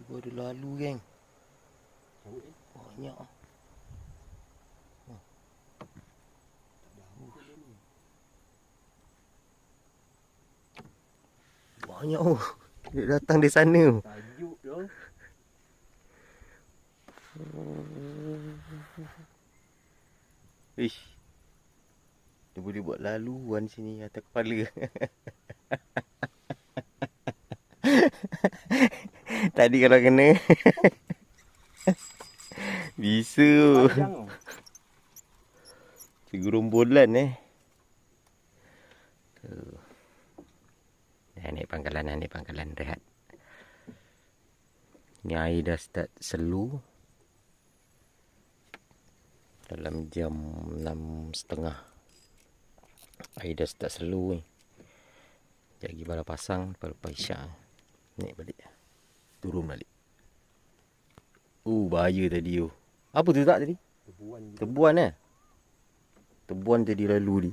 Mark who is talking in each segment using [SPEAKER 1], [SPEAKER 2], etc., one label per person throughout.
[SPEAKER 1] Baru lalu geng. Banyak. Banyak oh. Dia datang di sana.
[SPEAKER 2] Tajuk tu.
[SPEAKER 1] Ish. Dia boleh buat laluan sini atas kepala. Tadi kalau kena. Bisa.
[SPEAKER 2] Panjang tu.
[SPEAKER 1] Cikgu rombolan Tuh. Naik pangkalan, rehat. Ni air dah start selu. Dalam jam 6.30. Air dah start selu ni. Lagi bala pasang, lepas isyak. Naik balik. Turun balik. Bahaya tadi tu. Apa tu tak tadi? Tebuan Tebuan tadi lalu ni.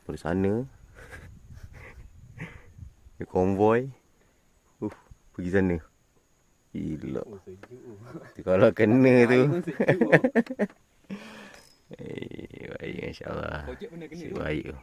[SPEAKER 1] Dari sana. Dia konvoi. Pergi sana. Gila. Kalau kena tu. Baik insyaAllah. Baik tu.